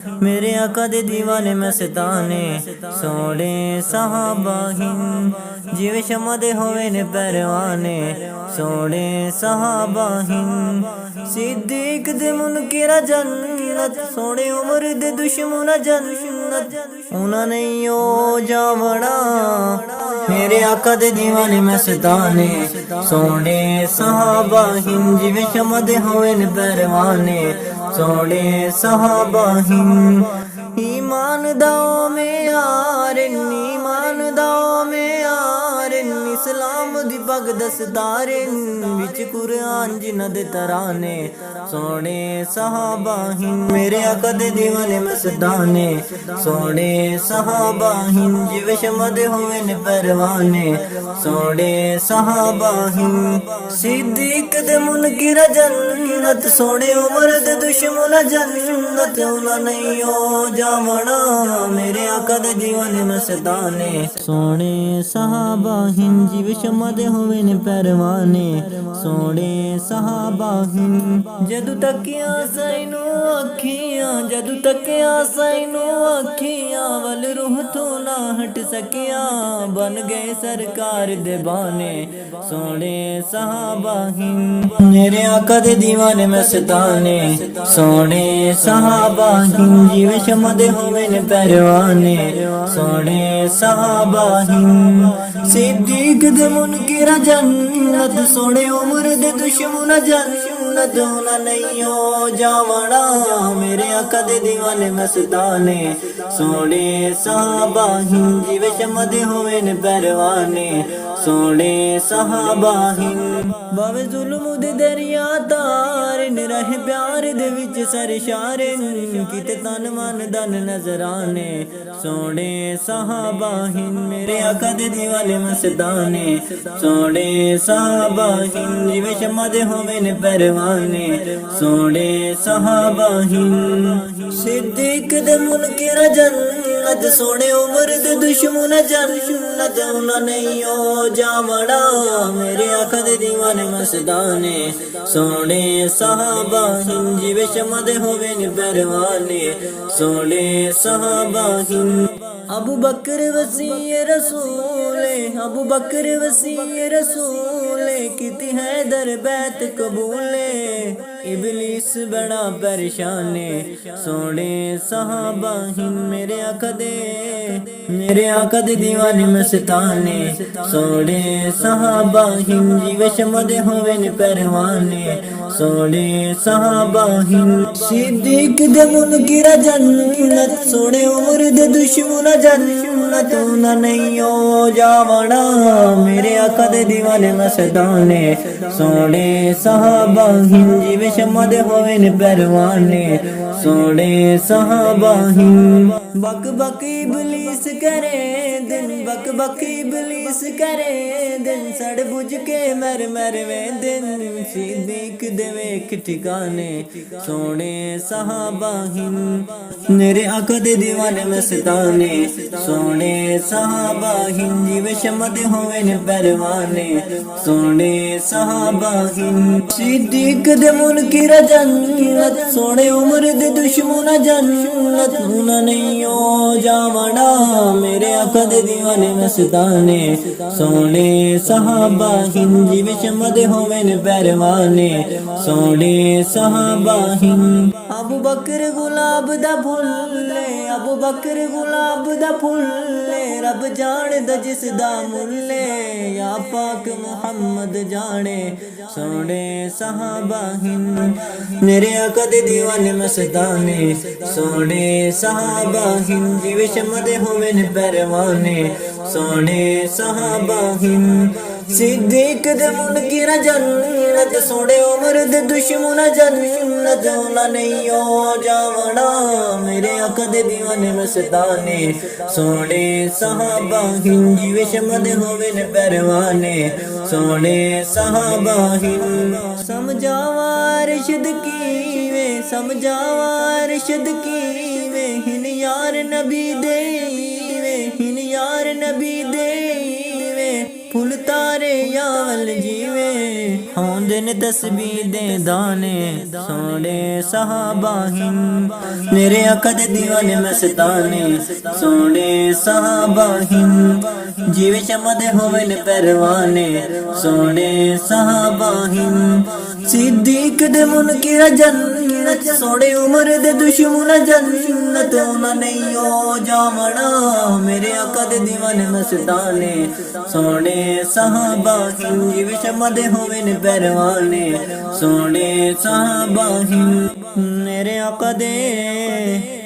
मेरे आका दे दीवाने मस्ताने सोने सहाबा हिंद जिवे शमा दे होवे ने परवाने सोने सहाबा हिंद सिद्दीक दे मुनकिर जन्नत सोने उमर दे दुश्मन जन्नत उन्हां नहीं ओ जावड़ा मेरे आका दे दीवाने मस्ताने सोने सहाबा हिंद जिवे शमा दे होवे ने परवाने सोने सहाबा हिंद ईमान दाओ में यारन ईमान दाओ में यारन इस्लाम दी पग दसदारन विच कुरान जिन्हां दे तराने सोने सहाबा हिंद मेरे आका दे दीवाने मस्ताने सोने सहाबा हिंद जिवे शमा दे होवे ने परवाने सोने सहाबा हिंद सिद्दीक दे मुनकिर जन्नत सोने उमर दे दुश्मन जन्नत उन्हां नहीं ओ जावड़ा मेरे आका दे दीवाने मस्ताने सोने सहाबा हिंद जिवे शमा दे होवे ने परवाने सोने सहाबा हिंद जदू तकिया सैनू अखियां जदू तकिया सैनू अखियां वल रूह तो ना हट सकिया बन गए सरकार दे बाने सोने सहाबा हिंद मेरे आका दे दीवाने मस्ताने सोने सहाबा हिंद जिवे शमा दे होवे ने परवाने सोने सहाबा हिंद सिद्दीक दे मुनकिर जन्नत सोने उमर दे दुश्मन जन्नत उन्हां नहीं ओ जावड़ा मेरे आका दे दीवाने मस्ताने सोने सहाबा हिंद जिवे शमा दे होवे ने परवाने सोने सहाबा हिंद बावे जुल्म दे दरिया तारन रहे प्यार दे विच सरशारन किते तन मन दन नजराने सोने सहाबा हिंद मेरे आका दे दीवाने मस्ताने सोने सहाबा हिंद जिवे शमा दे होवे ने परवाने सोने सहाबा हिंद सिद्दीक दे मुनकिर जन्नत सोने उमर दे दुश्मन जन्नत उन्हां नहीं ओ जावड़ा मेरे आका दे दीवाने मस्ताने सोने सहाबा हिंद जिवे शमा दे होवे ने परवाने सोने सहाबा हिंद अबू बकर वसी रसूले अबू बकर वसी रसूले किती है दर बैत कबूले इबलीस बड़ा परेशाने सोने सहाबा हिंद मेरे आका दे दीवाने मस्ताने सोने सहाबा हिंद जिवे शमा दे होवे ने परवाने सोने सहाबा हिंद सिद्दीक दे मुनकिर जन्नत सोने उमर दे दुश्मन जन्नत उन्हां नहीं ओ जावड़ा मेरे आका दे दीवाने मस्ताने सोने सहाबा हिंद जिवे शमा दे होवे ने परवाने सोने सहाबा हिंद बक बक इबलीस करे दिन बक बक इबलीस करे दिन सड़ बुझ के मर मर वे दिन सिद्दीक दे वेख ठिकाने सोने सहाबा हिंद मेरे आका दे दीवाने मस्ताने सोने सहाबा हिंद जिवे शमा दे होवे ने परवाने सोने सहाबा हिंद सिद्दीक दे मुनकिर जन्नत सोने उमर दे दुश्मन जन्नत उन्हां नहीं ओ जावड़ा मेरे आका दे दीवाने मस्ताने सोने सहाबा हिंद जिवे शमा दे होवे ने परवाने सोने सहाबा हिंद अबू बकर गुलाब दा फुल्ले अबू बकर गुलाब दा फुल्ले रब जाने जिस दा मुल्ले या पाक मुहम्मद जाने सोने सहाबा हिंद मेरे आका दे दीवाने मस्ताने सोने सहाबा हिंद जिवे शमा दे होवे ने परवाने सोने सहाबा हिंद सिद्दीक दे मुनकिर जन्नत सोने उमर दे दुश्मन जन्नत उन्हां नहीं ओ जावड़ा मेरे आका दे दीवाने मस्ताने सोने सहाबा हिंद जिवे शमा दे होवे ने परवाने सोने सहाबा हिंद समझावा अरशद कीवे समझावा अरशद कीवे हिन यार नबी देवे हिन यार नबी देवे फुल तारे यावल जीवे। होंदे ने तस्बीह दे दाने सोने सहाबा हिंद मेरे आका दे दीवाने मस्ताने सोने सहाबा हिंद जिवे शमा दे होवे ने परवाने सोने सहाबा हिंद सिद्दीक दे मुनकिर जन्नत सोने उमर दे दुश्मन जन्नत उन्हां नहीं ओ जावना मेरे आका दे दीवाने मस्ताने सोने सहाबा हिंद जिवे शमा दे होवे ने परवाने सोने सहाबा हिंद मेरे आका दे